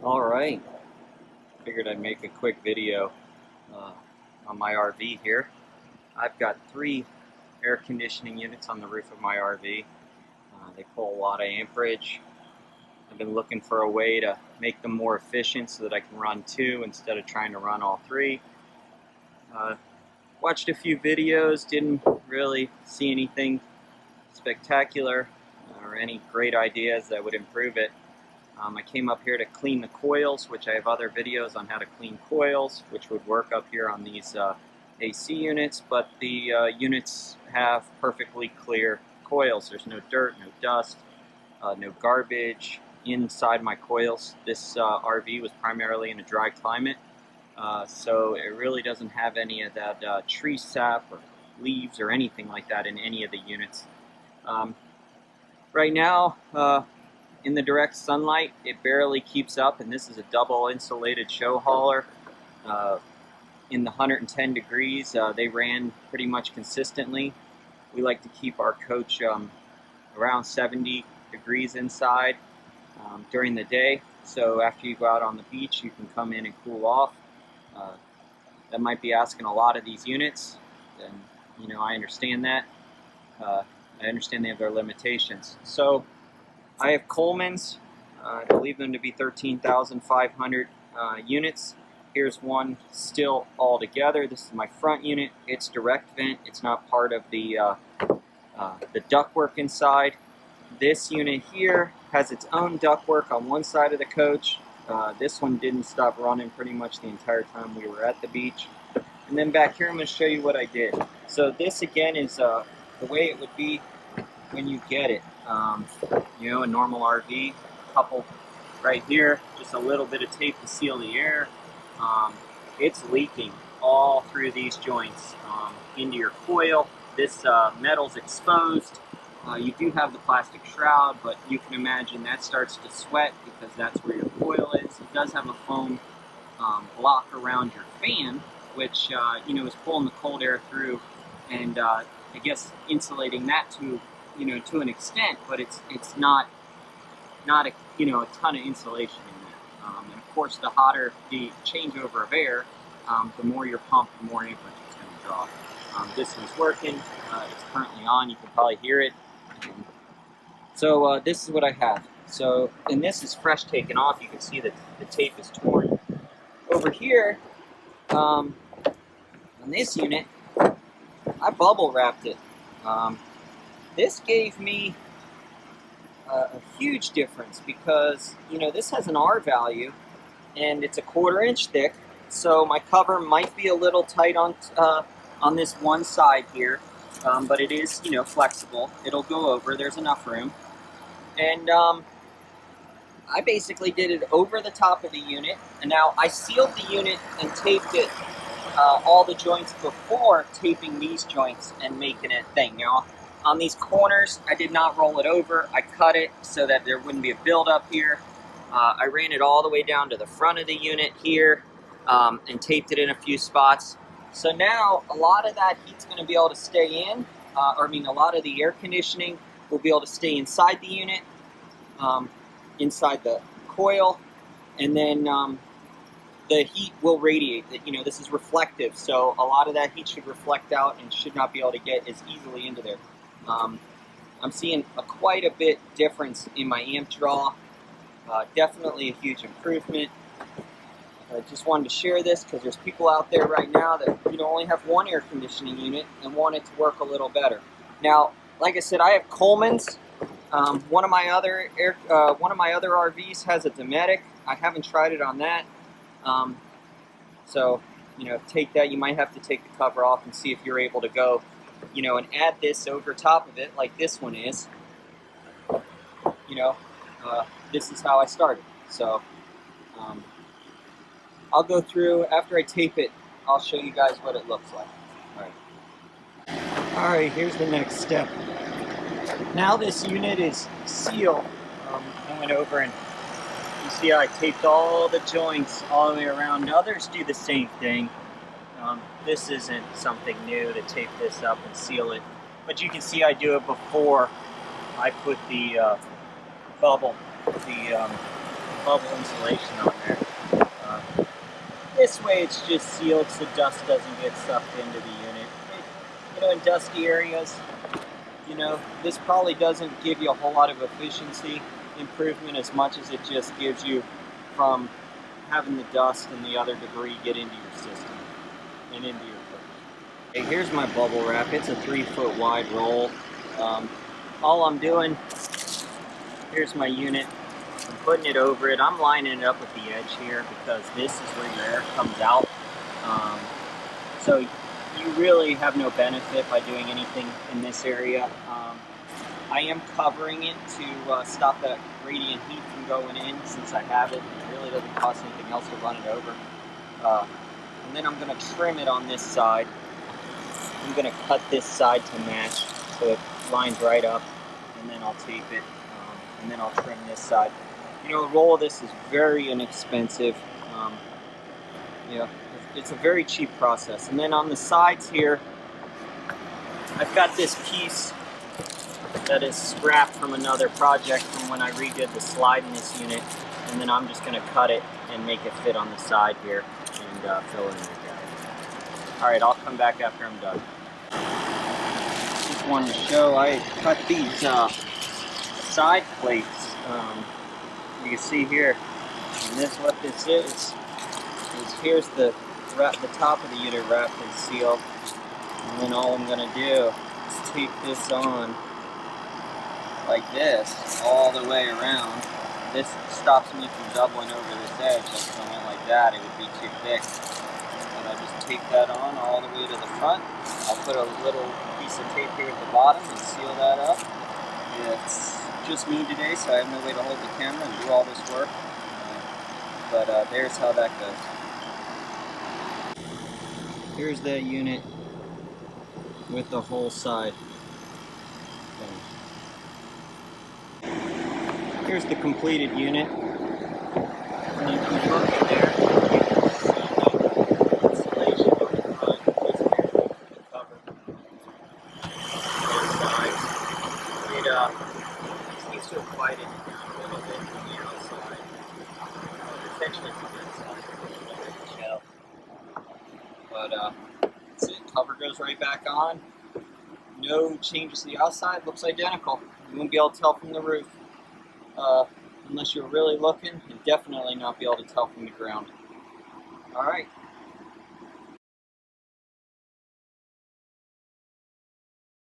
Alright, figured I'd make a quick video on my RV here. I've got 3 air conditioning units on the roof of my RV. They pull a lot of amperage. I've been looking for a way to make them more efficient so that I can run 2 instead of trying to run all 3. Watched a few videos, didn't really see anything spectacular or any great ideas that would improve it. I came up here to clean the coils, which I have other videos on how to clean coils, which would work up here on these AC units, but the units have perfectly clear coils. There's no dirt, no dust, no garbage inside my coils. This RV was primarily in a dry climate, so it really doesn't have any of that tree sap or leaves or anything like that in any of the units. Right now, in the direct sunlight, it barely keeps up, and this is a double insulated show hauler. In the 110 degrees, they ran pretty much consistently. We like to keep our coach around 70 degrees inside during the day, so after you go out on the beach, you can come in and cool off. That might be asking a lot of these units, and I understand that. I understand they have their limitations. So I have colemans. I believe them to be 13,500 units. Here's one still all together. This is my front unit. It's direct vent. It's not part of the ductwork inside. This unit here has its own ductwork on one side of the coach. This one didn't stop running pretty much the entire time we were at the beach. And then back here, I'm going to show you what I did. So this again is the way it would be when you get it. A normal RV, couple right here, just a little bit of tape to seal the air. It's leaking all through these joints into your coil. This metal's exposed. You do have the plastic shroud, but you can imagine that starts to sweat because that's where your coil is. It does have a foam block around your fan, which is pulling the cold air through, and I guess insulating that to an extent, but it's not a ton of insulation in that. And of course, the hotter the changeover of air, the more your pump, the more amperage it's going to draw. This one's working. It's currently on. You can probably hear it. So this is what I have. So, and this is fresh taken off. You can see that the tape is torn. Over here, on this unit, I bubble wrapped it. This gave me a huge difference because, this has an R value and it's a 1/4 inch thick, so my cover might be a little tight on this one side here, but it is, flexible. It'll go over, there's enough room. And I basically did it over the top of the unit, and now I sealed the unit and taped it, all the joints before taping these joints and making it thing. Now, on these corners, I did not roll it over. I cut it so that there wouldn't be a buildup here. I ran it all the way down to the front of the unit here and taped it in a few spots. So now a lot of that heat's going to be able to stay in, a lot of the air conditioning will be able to stay inside the unit, inside the coil, and then the heat will radiate. This is reflective, so a lot of that heat should reflect out and should not be able to get as easily into there. I'm seeing quite a bit difference in my amp draw. Definitely a huge improvement. I just wanted to share this because there's people out there right now that only have one air conditioning unit and want it to work a little better. Now, like I said, I have colemans. One of my other RVs has a Dometic. I haven't tried it on that. So take that. You might have to take the cover off and see if you're able to go, and add this over top of it like this one is. This is how I started. So I'll go through, after I tape it, I'll show you guys what it looks like. All right, here's the next step. Now this unit is sealed. I went over and you see how I taped all the joints all the way around. Others do the same thing. This isn't something new to tape this up and seal it, but you can see I do it before I put the bubble, the bubble insulation on there. This way it's just sealed so dust doesn't get sucked into the unit. In dusty areas, this probably doesn't give you a whole lot of efficiency improvement as much as it just gives you from having the dust and the other debris get into your system and into your equipment. Hey, here's my bubble wrap. It's a 3-foot wide roll. All I'm doing, here's my unit. I'm putting it over it. I'm lining it up with the edge here because this is where your air comes out. So you really have no benefit by doing anything in this area. I am covering it to stop that radiant heat from going in since I have it. It really doesn't cost anything else to run it over. And then I'm going to trim it on this side. I'm going to cut this side to match so it lines right up, and then I'll tape it, and then I'll trim this side. The roll of this is very inexpensive. It's a very cheap process. And then on the sides here, I've got this piece that is scrapped from another project from when I redid the slide in this unit, and then I'm just going to cut it and make it fit on the side here and fill in the gap. Alright, I'll come back after I'm done. Just wanted to show I cut these side plates. You can see here, and what this is here's the top of the unit wrapped and sealed, and then all I'm going to do is tape this on like this all the way around. This stops me from doubling over this edge. If I went like that, it would be too thick. And I just tape that on all the way to the front. I'll put a little piece of tape here at the bottom and seal that up. It's just me today, so I have no way to hold the camera and do all this work. But there's how that goes. Here's that unit with the whole side. Here's the completed unit. And you can look in there, you can see the insulation on the front, just barely the cover. Both sides. It just needs to have quieted it down a little bit from the outside. Potentially from the inside, a little bit of shell. But that's it. Cover goes right back on. No changes to the outside. Looks identical. You won't be able to tell from the roof. Unless you're really looking, and definitely not be able to tell from the ground. Alright.